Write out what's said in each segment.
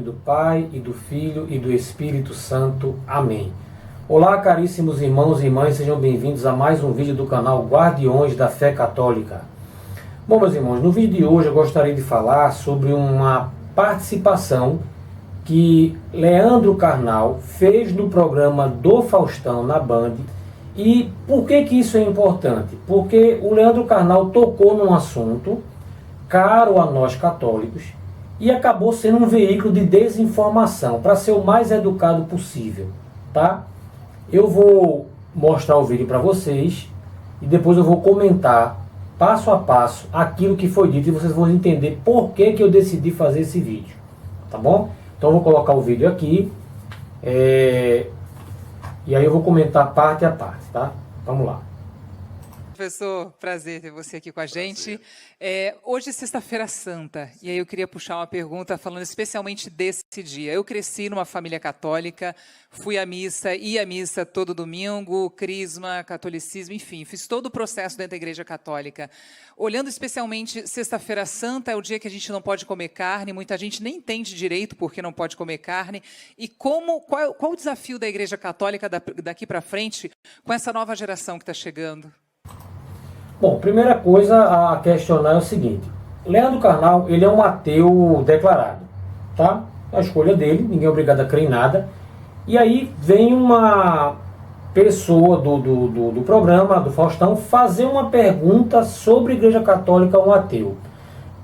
do Pai, e do Filho, e do Espírito Santo. Amém. Olá, caríssimos irmãos e irmãs, sejam bem-vindos a mais um vídeo do canal Guardiões da Fé Católica. Bom, meus irmãos, no vídeo de hoje eu gostaria de falar sobre uma participação que Leandro Carnal fez no programa do Faustão na Band. E por que isso é importante? Porque o Leandro Carnal tocou num assunto caro a nós católicos e acabou sendo um veículo de desinformação, para ser o mais educado possível, tá? Eu vou mostrar o vídeo para vocês e depois eu vou comentar passo a passo aquilo que foi dito e vocês vão entender por que eu decidi fazer esse vídeo, tá bom? Então eu vou colocar o vídeo aqui e aí eu vou comentar parte a parte, tá? Vamos lá. Professor, prazer ter você aqui com a gente. Hoje é Sexta-feira Santa, e aí eu queria puxar uma pergunta falando especialmente desse dia. Eu cresci numa família católica, fui à missa, ia à missa todo domingo, crisma, catolicismo, enfim, fiz todo o processo dentro da Igreja Católica. Olhando especialmente Sexta-feira Santa, é o dia que a gente não pode comer carne, muita gente nem entende direito por que não pode comer carne, e qual o desafio da Igreja Católica daqui para frente com essa nova geração que está chegando? Bom, primeira coisa a questionar é o seguinte: Leandro Carnal, ele é um ateu declarado, tá? É a escolha dele, ninguém é obrigado a crer em nada. E aí vem uma pessoa do programa, do Faustão, fazer uma pergunta sobre a Igreja Católica a um ateu.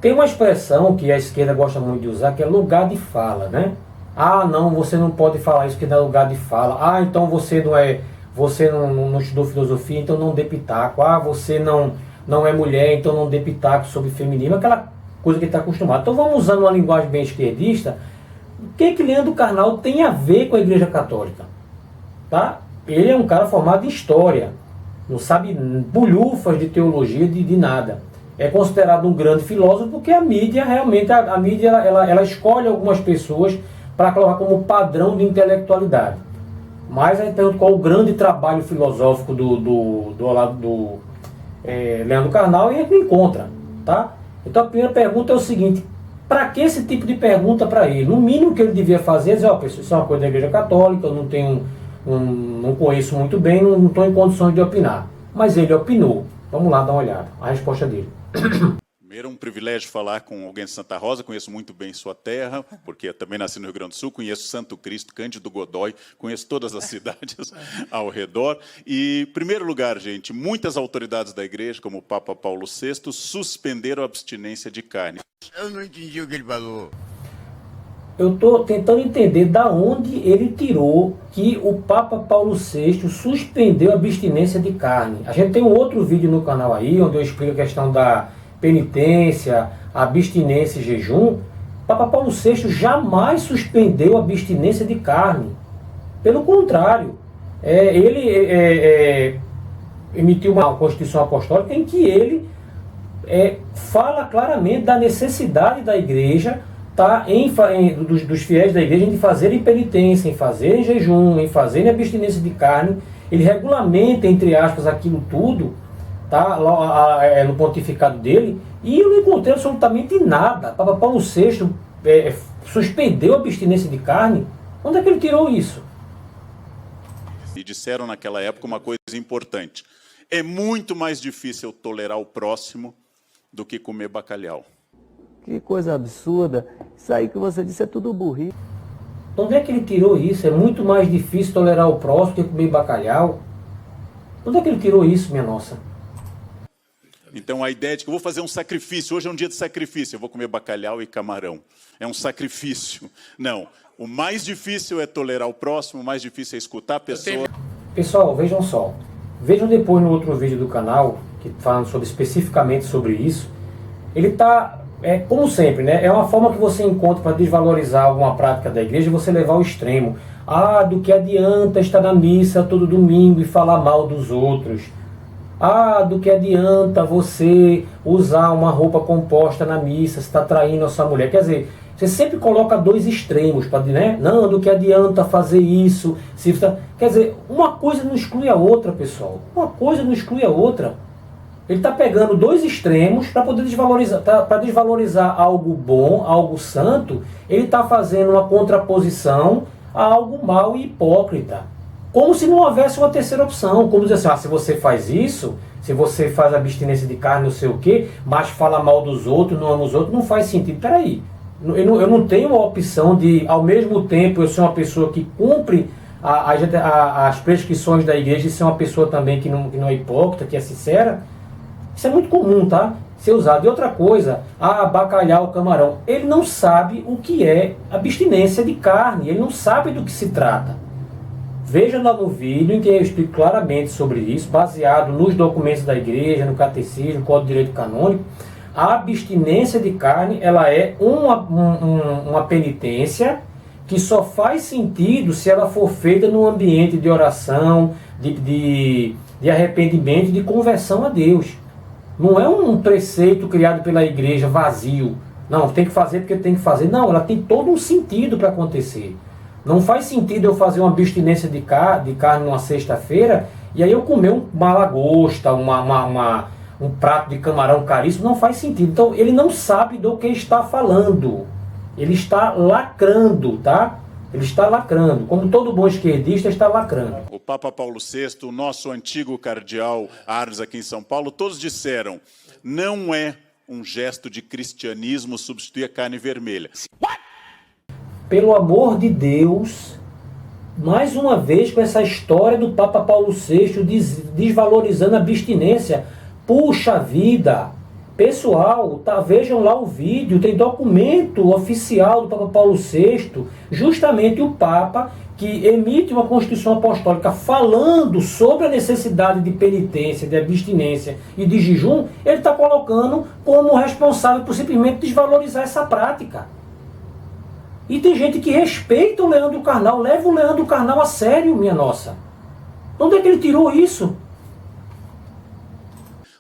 Tem uma expressão que a esquerda gosta muito de usar, que é lugar de fala, né? Ah, não, você não pode falar isso que não é lugar de fala. Ah, então você não estudou filosofia, então não dê pitaco. Ah, você não é mulher, então não dê pitaco sobre feminismo. Aquela coisa que está acostumado. Então vamos usando uma linguagem bem esquerdista. O que Leandro Carnal tem a ver com a Igreja Católica? Tá? Ele é um cara formado em história. Não sabe bulhufas de teologia, de nada. É considerado um grande filósofo porque a mídia, realmente, a mídia ela escolhe algumas pessoas para colocar como padrão de intelectualidade. Mas aí pergunto qual o grande trabalho filosófico do Leandro Carnal, e a gente não encontra, tá? Então a primeira pergunta é o seguinte: para que esse tipo de pergunta para ele? No mínimo que ele devia fazer é dizer, ó, pessoal, isso é uma coisa da Igreja Católica, eu não conheço muito bem, não estou em condições de opinar. Mas ele opinou. Vamos lá dar uma olhada, a resposta dele. Primeiro, um privilégio falar com alguém de Santa Rosa, conheço muito bem sua terra, porque eu também nasci no Rio Grande do Sul, conheço Santo Cristo, Cândido Godói, conheço todas as cidades ao redor. E, em primeiro lugar, gente, muitas autoridades da igreja, como o Papa Paulo VI, suspenderam a abstinência de carne. Eu não entendi o que ele falou. Eu estou tentando entender da onde ele tirou que o Papa Paulo VI suspendeu a abstinência de carne. A gente tem um outro vídeo no canal aí, onde eu explico a questão da penitência, abstinência e jejum. Papa Paulo VI jamais suspendeu a abstinência de carne. Pelo contrário, ele emitiu uma Constituição Apostólica em que ele fala claramente da necessidade da igreja, dos fiéis da igreja, de fazerem penitência, em fazerem jejum, em fazerem abstinência de carne. Ele regulamenta, entre aspas, aquilo tudo, tá, no pontificado dele, e eu não encontrei absolutamente nada. Papa Paulo VI suspendeu a abstinência de carne. Onde é que ele tirou isso? E disseram naquela época uma coisa importante: é muito mais difícil tolerar o próximo do que comer bacalhau. Que coisa absurda. Isso aí que você disse é tudo burrice. Onde é que ele tirou isso? É muito mais difícil tolerar o próximo do que comer bacalhau. Onde é que ele tirou isso, minha nossa? Então a ideia de que eu vou fazer um sacrifício, hoje é um dia de sacrifício, eu vou comer bacalhau e camarão. É um sacrifício. Não, o mais difícil é tolerar o próximo, o mais difícil é escutar a pessoa. Pessoal, vejam só. Vejam depois no outro vídeo do canal, que falando especificamente sobre isso. Ele está, como sempre, né? É uma forma que você encontra para desvalorizar alguma prática da igreja e você levar ao extremo. Ah, do que adianta estar na missa todo domingo e falar mal dos outros? Ah, do que adianta você usar uma roupa composta na missa, se está traindo a sua mulher? Quer dizer, você sempre coloca dois extremos, né? Não, do que adianta fazer isso? Quer dizer, uma coisa não exclui a outra, pessoal. Uma coisa não exclui a outra. Ele está pegando dois extremos para poder desvalorizar algo bom, algo santo. Ele está fazendo uma contraposição a algo mau e hipócrita. Como se não houvesse uma terceira opção. Como dizer assim, se você faz isso, se você faz abstinência de carne, não sei o quê, mas fala mal dos outros, não ama os outros, não faz sentido. Peraí, eu não tenho a opção de, ao mesmo tempo, eu ser uma pessoa que cumpre as prescrições da igreja e ser uma pessoa também que não é hipócrita, que é sincera. Isso é muito comum, tá? Ser usado. E outra coisa, bacalhau, camarão. Ele não sabe o que é abstinência de carne. Ele não sabe do que se trata. Veja lá no vídeo em que eu explico claramente sobre isso, baseado nos documentos da igreja, no catecismo, no Código de Direito Canônico. A abstinência de carne, ela é uma penitência que só faz sentido se ela for feita num ambiente de oração, de arrependimento, de conversão a Deus. Não é um preceito criado pela igreja vazio. Não, tem que fazer porque tem que fazer. Não, ela tem todo um sentido para acontecer. Não faz sentido eu fazer uma abstinência de carne numa sexta-feira e aí eu comer uma lagosta, um prato de camarão caríssimo. Não faz sentido. Então ele não sabe do que está falando. Ele está lacrando, tá? Ele está lacrando. Como todo bom esquerdista está lacrando. O Papa Paulo VI, o nosso antigo cardeal Arnes aqui em São Paulo, todos disseram, não é um gesto de cristianismo substituir a carne vermelha. Pelo amor de Deus, mais uma vez com essa história do Papa Paulo VI desvalorizando a abstinência. Puxa vida! Pessoal, vejam lá o vídeo, tem documento oficial do Papa Paulo VI, justamente o Papa que emite uma Constituição Apostólica falando sobre a necessidade de penitência, de abstinência e de jejum, ele está colocando como responsável por simplesmente desvalorizar essa prática. E tem gente que respeita o Leandro Carnal, leva o Leandro Carnal a sério, minha nossa. Onde é que ele tirou isso?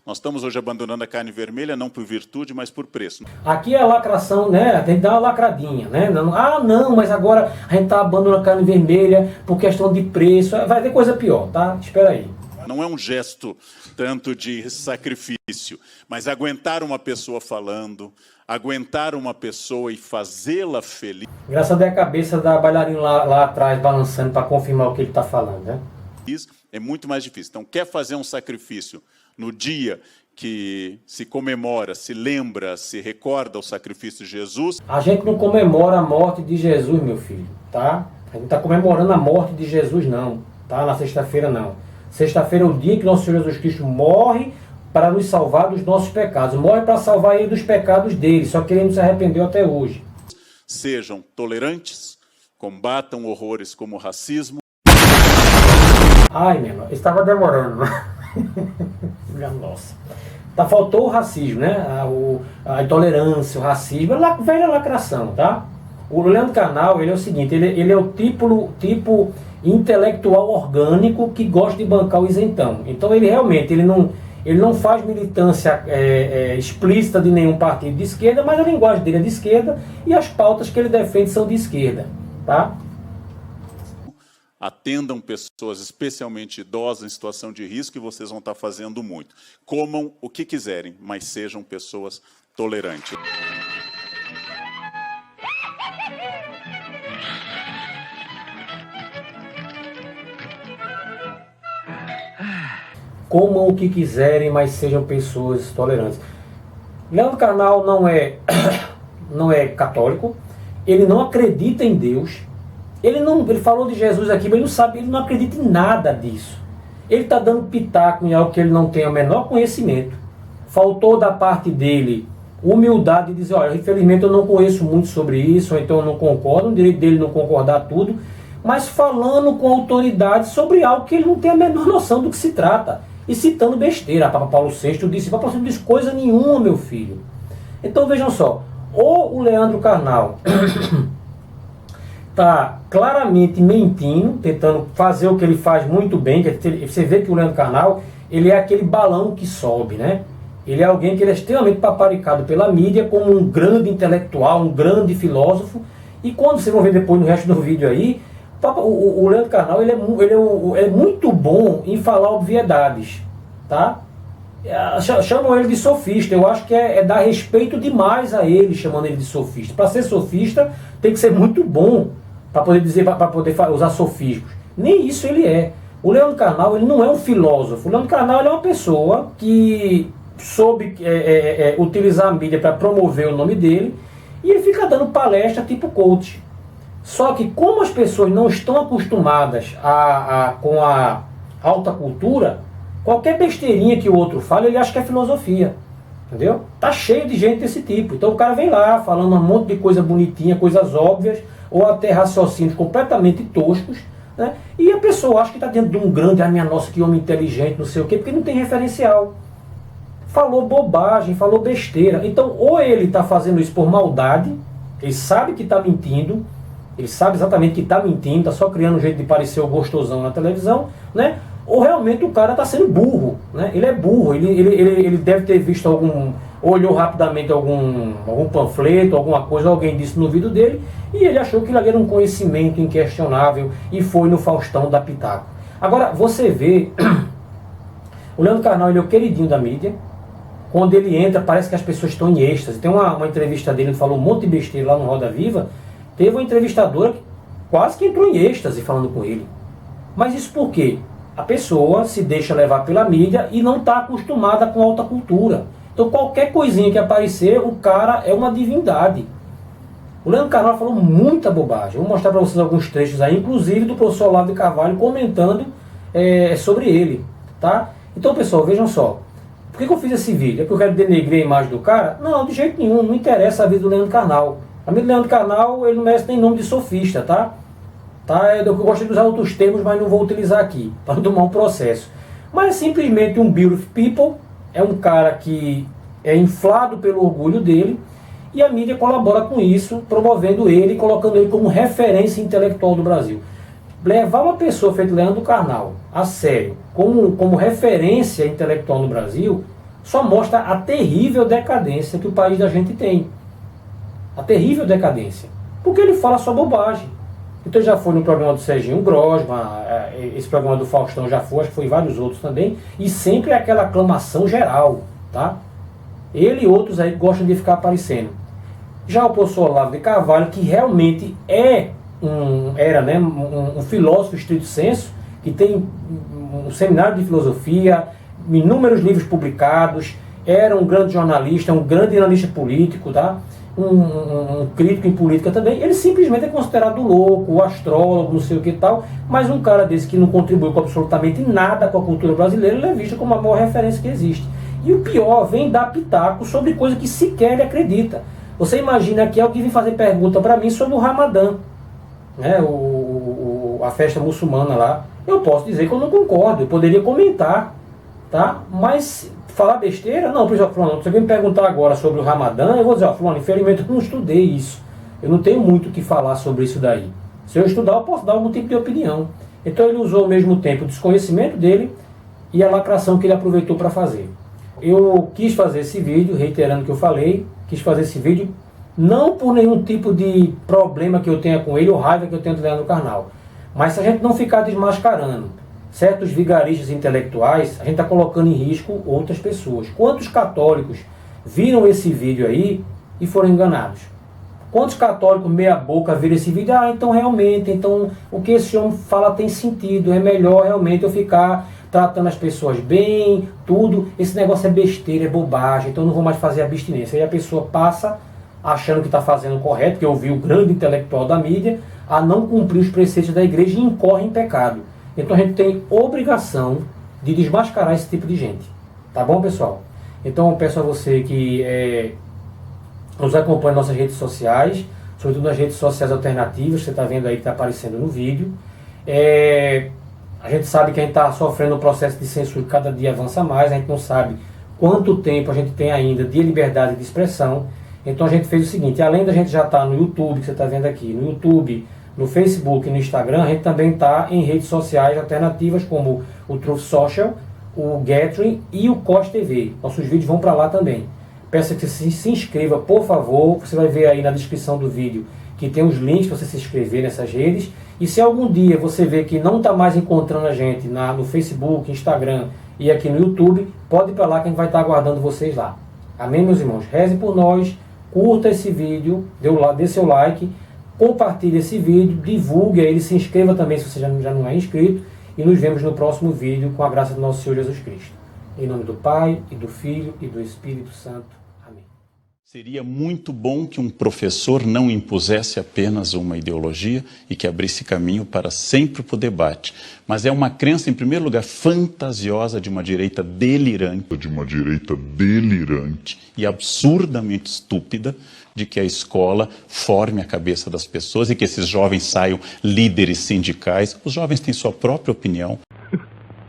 Nós estamos hoje abandonando a carne vermelha, não por virtude, mas por preço. Aqui é a lacração, né? Tem que dar uma lacradinha, né? Não, mas agora a gente está abandonando a carne vermelha por questão de preço. Vai ter coisa pior, tá? Espera aí. Não é um gesto tanto de sacrifício, mas aguentar uma pessoa falando, aguentar uma pessoa e fazê-la feliz. Graças a Deus a cabeça da bailarina lá atrás balançando para confirmar o que ele está falando, né? Isso é muito mais difícil. Então, quer fazer um sacrifício no dia que se comemora, se lembra, se recorda o sacrifício de Jesus? A gente não comemora a morte de Jesus, meu filho, tá? A gente não está comemorando a morte de Jesus, não, tá? Na sexta-feira, não. Sexta-feira é o dia que nosso Senhor Jesus Cristo morre para nos salvar dos nossos pecados. Morre para salvar ele dos pecados dele, só que ele não se arrependeu até hoje. Sejam tolerantes, combatam horrores como o racismo. Ai, meu irmão, estava demorando. Nossa. Faltou o racismo, né? A intolerância, o racismo, a velha lacração, tá? O Leandro Carnal, ele é o seguinte, ele é o tipo intelectual orgânico que gosta de bancar o isentão. Então ele realmente, ele não faz militância explícita de nenhum partido de esquerda, mas a linguagem dele é de esquerda e as pautas que ele defende são de esquerda, tá? Atendam pessoas, especialmente idosas, em situação de risco, e vocês vão estar fazendo muito. Comam o que quiserem, mas sejam pessoas tolerantes. Comam o que quiserem, mas sejam pessoas tolerantes. Leandro Carnal não é católico, ele não acredita em Deus. Ele falou de Jesus aqui, mas ele não sabe, ele não acredita em nada disso. Ele está dando pitaco em algo que ele não tem o menor conhecimento. Faltou da parte dele humildade de dizer, olha, infelizmente eu não conheço muito sobre isso, ou então eu não concordo, o direito dele não concordar tudo, mas falando com autoridade sobre algo que ele não tem a menor noção do que se trata. E citando besteira. Papa Paulo VI disse, Papa Paulo VI não disse coisa nenhuma, meu filho. Então vejam só, ou o Leandro Carnal está claramente mentindo, tentando fazer o que ele faz muito bem. Você vê que o Leandro Carnal, ele é aquele balão que sobe, né? Ele é alguém que ele é extremamente paparicado pela mídia como um grande intelectual, um grande filósofo. E quando vocês vão ver depois no resto do vídeo aí, o Leandro Carnal ele é muito bom em falar obviedades, tá? chamam ele de sofista. Eu acho que é dar respeito demais a ele, chamando ele de sofista. Para ser sofista, tem que ser muito bom para poder dizer, para poder usar sofismos. Nem isso ele é. O Leandro Carnal, ele não é um filósofo. O Leandro Carnal, ele é uma pessoa que soube utilizar a mídia para promover o nome dele, e ele fica dando palestra tipo coach. Só que como as pessoas não estão acostumadas com a alta cultura, qualquer besteirinha que o outro fala, ele acha que é filosofia. Entendeu? Tá cheio de gente desse tipo. Então o cara vem lá falando um monte de coisa bonitinha, coisas óbvias, ou até raciocínios completamente toscos, né? E a pessoa acha que está dentro de um grande, minha nossa, que homem inteligente, não sei o quê, porque não tem referencial. Falou bobagem, falou besteira. Então, ou ele está fazendo isso por maldade, ele sabe que está mentindo, ele sabe exatamente que está mentindo, está só criando um jeito de parecer o gostosão na televisão, né? Ou realmente o cara está sendo burro, né? Ele é burro, ele deve ter visto olhou rapidamente algum panfleto, alguma coisa, alguém disse no vídeo dele, e ele achou que ele era um conhecimento inquestionável e foi no Faustão da Pitaco. Agora, você vê, o Leandro Carnal, ele é o queridinho da mídia. Quando ele entra, parece que as pessoas estão em êxtase. Tem uma entrevista dele, ele falou um monte de besteira lá no Roda Viva. Teve uma entrevistadora que quase que entrou em êxtase falando com ele. Mas isso por quê? A pessoa se deixa levar pela mídia e não está acostumada com alta cultura. Então qualquer coisinha que aparecer, o cara é uma divindade. O Leandro Carnal falou muita bobagem. Vou mostrar para vocês alguns trechos aí, inclusive do professor Olavo de Carvalho comentando sobre ele. Tá? Então, pessoal, vejam só. Por que eu fiz esse vídeo? É porque eu quero denegrir a imagem do cara? Não, de jeito nenhum. Não interessa a vida do Leandro Carnal. A vida do Leandro Carnal, ele não merece nem nome de sofista, tá? Eu gosto de usar outros termos, mas não vou utilizar aqui, para não tomar um processo. Mas é simplesmente um beautiful people. É um cara que é inflado pelo orgulho dele, e a mídia colabora com isso, promovendo ele, colocando ele como referência intelectual do Brasil. Levar uma pessoa feita Leandro Carnal a sério, como referência intelectual no Brasil, só mostra a terrível decadência que o país da gente tem. A terrível decadência. Porque ele fala só bobagem. Então já foi no programa do Serginho Grosman, esse programa do Faustão já foi, acho que foi em vários outros também, e sempre é aquela aclamação geral, tá? Ele e outros aí gostam de ficar aparecendo. Já o professor Olavo de Carvalho, que realmente era um filósofo estrito sensu, que tem um seminário de filosofia, inúmeros livros publicados, era um grande jornalista, um grande analista político, tá? Um crítico em política também. Ele simplesmente é considerado louco, o astrólogo, não sei o que e tal, mas um cara desse que não contribuiu com absolutamente nada com a cultura brasileira, ele é visto como a maior referência que existe. E o pior, vem dar pitaco sobre coisa que sequer ele acredita. Você imagina que alguém vem fazer pergunta para mim sobre o Ramadã, né, a festa muçulmana lá. Eu posso dizer que eu não concordo, eu poderia comentar, tá? Mas falar besteira, não, por exemplo, Fulano, se alguém me perguntar agora sobre o Ramadã, eu vou dizer, Fulano, infelizmente eu não estudei isso, eu não tenho muito o que falar sobre isso daí. Se eu estudar, eu posso dar algum tipo de opinião. Então ele usou ao mesmo tempo o desconhecimento dele e a lacração que ele aproveitou para fazer. Eu quis fazer esse vídeo, reiterando o que eu falei, quis fazer esse vídeo não por nenhum tipo de problema que eu tenha com ele ou raiva que eu tenho do Leandro Carnal, mas se a gente não ficar desmascarando certos vigaristas intelectuais, a gente está colocando em risco outras pessoas. Quantos católicos viram esse vídeo aí e foram enganados? Quantos católicos meia boca viram esse vídeo? Então realmente, então o que esse homem fala tem sentido, é melhor realmente eu ficar tratando as pessoas bem, tudo, esse negócio é besteira, é bobagem, então eu não vou mais fazer abstinência. Aí a pessoa passa achando que está fazendo o correto, que ouviu o grande intelectual da mídia, a não cumprir os preceitos da igreja e incorre em pecado. Então a gente tem obrigação de desmascarar esse tipo de gente. Tá bom, pessoal? Então eu peço a você que nos acompanhe nas nossas redes sociais, sobretudo nas redes sociais alternativas, que você está vendo aí que está aparecendo no vídeo. A gente sabe que a gente está sofrendo um processo de censura que cada dia avança mais, a gente não sabe quanto tempo a gente tem ainda de liberdade de expressão. Então a gente fez o seguinte, além da gente já estar no YouTube, que você está vendo aqui, no YouTube, no Facebook e no Instagram, a gente também está em redes sociais alternativas como o Truth Social, o Gathering e o COS TV. Nossos vídeos vão para lá também. Peço que você se inscreva, por favor. Você vai ver aí na descrição do vídeo que tem os links para você se inscrever nessas redes. E se algum dia você vê que não está mais encontrando a gente no Facebook, Instagram e aqui no YouTube, pode ir para lá que a gente vai estar aguardando vocês lá. Amém, meus irmãos? Reze por nós, curta esse vídeo, dê seu like, compartilhe esse vídeo, divulgue ele, se inscreva também se você já não é inscrito, e nos vemos no próximo vídeo com a graça do nosso Senhor Jesus Cristo. Em nome do Pai, e do Filho, e do Espírito Santo. Amém. Seria muito bom que um professor não impusesse apenas uma ideologia e que abrisse caminho para sempre o debate. Mas é uma crença, em primeiro lugar, fantasiosa de uma direita delirante e absurdamente estúpida de que a escola forme a cabeça das pessoas e que esses jovens saiam líderes sindicais. Os jovens têm sua própria opinião.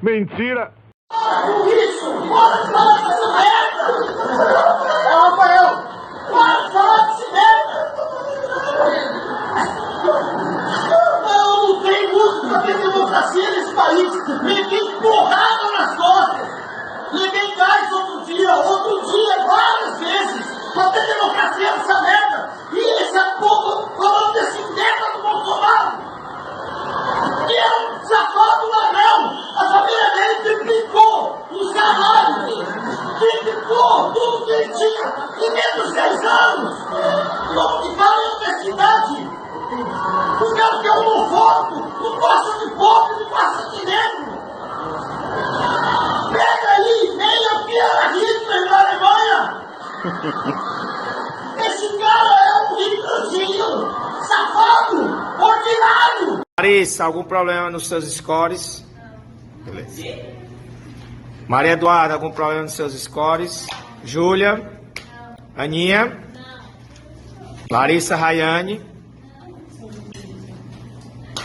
Mentira! Isso! Bora falar dessa merda! Rafael! Bora falar desse merda! Não tem música pra ter democracia nesse país! Levei porrada nas costas! Levei gás outro dia, várias vezes! Pra ter democracia nessa merda! E essa porra falando desse merda do Bolsonaro! Que é um safado ladrão! A família dele triplicou os salários! Triplicou tudo que ele tinha em menos de 10 anos! Como que vai na universidade? Os caras que é homofóbico, não gostam de pobre, não gostam de negro! Pega aí, meia Piara Hitler na Alemanha! Esse cara é um Hitlerzinho! Safado! Ordinário! Larissa, algum problema nos seus scores? Beleza. Maria Eduarda, algum problema nos seus scores? Júlia? Aninha? Larissa Rayane?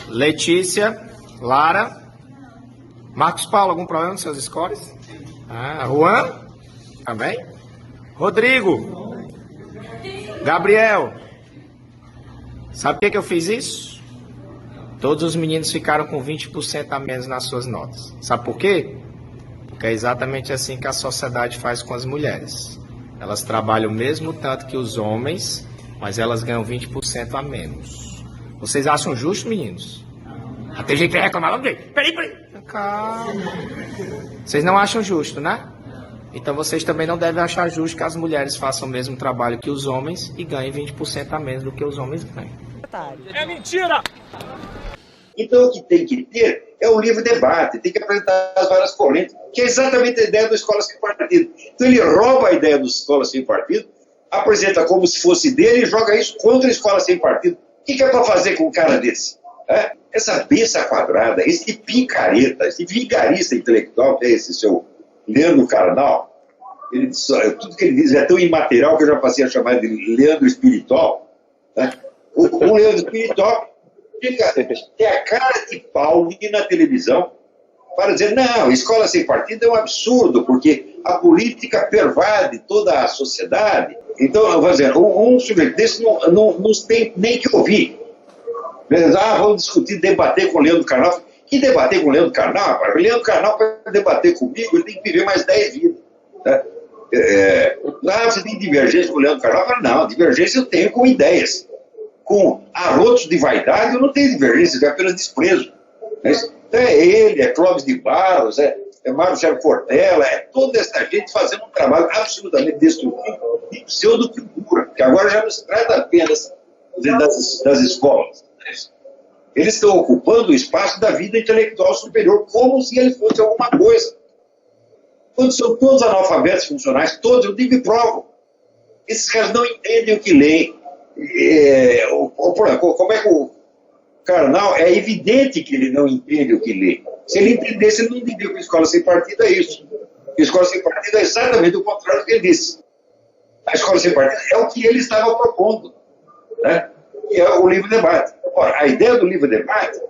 Letícia? Lara? Marcos Paulo, algum problema nos seus scores? Juan? Também? Rodrigo? Gabriel? Sabe por que eu fiz isso? Todos os meninos ficaram com 20% a menos nas suas notas. Sabe por quê? Porque é exatamente assim que a sociedade faz com as mulheres. Elas trabalham o mesmo tanto que os homens, mas elas ganham 20% a menos. Vocês acham justo, meninos? Tem gente que reclamar lá. Peraí. Calma. Vocês não acham justo, né? Então vocês também não devem achar justo que as mulheres façam o mesmo trabalho que os homens e ganhem 20% a menos do que os homens ganham. É mentira! Então, o que tem que ter é um livre debate, tem que apresentar as várias correntes, que é exatamente a ideia do Escola Sem Partido. Então, ele rouba a ideia do Escola Sem Partido, apresenta como se fosse dele e joga isso contra a Escola Sem Partido. O que é para fazer com um cara desse? Essa besta quadrada, esse picareta, esse vigarista intelectual, que é esse seu Leandro Carnal, tudo que ele diz é tão imaterial que eu já passei a chamar de Leandro Espiritual. Né? O Leandro Espiritual tem a cara de pau ir na televisão para dizer, não, escola sem partido é um absurdo, porque a política pervade toda a sociedade. Então, vamos dizer, um sujeito desse não tem nem que ouvir. Vamos discutir, debater com o Leandro Carnal. Que debater com o Leandro Carnal? O Leandro Carnal, para debater comigo, ele tem que viver mais 10 vidas. Né? Você tem divergência com o Leandro Carnal? Não, divergência eu tenho com ideias. Com arrotos de vaidade, eu não tenho divergência, eu apenas desprezo. Então é ele, é Clóvis de Barros, é Marcelo Portela, é toda essa gente fazendo um trabalho absolutamente destrutivo de pseudo-cultura, que agora já não se trata apenas das escolas. Eles estão ocupando o espaço da vida intelectual superior, como se ele fosse alguma coisa. Quando são todos analfabetos funcionais, todos, eu digo e provo. Esses caras não entendem o que leem. Como é que o Carnal, é evidente que ele não entende o que lê. Se ele entendesse, ele não entendia que a escola sem partido é isso. A escola sem partido é exatamente o contrário do que ele disse. A escola sem partido é o que ele estava propondo, né? Que é o livre debate. Ora, a ideia do livre debate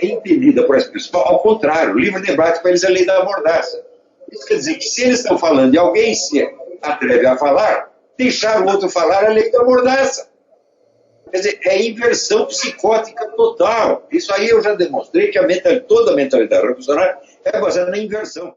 é entendida por essa pessoa ao contrário. O livre debate para eles é a lei da mordaça. Isso quer dizer que se eles estão falando e alguém se atreve a falar, deixar o outro falar é a lei da mordaça. Quer dizer, é inversão psicótica total. Isso aí eu já demonstrei que toda a mentalidade revolucionária é baseada na inversão.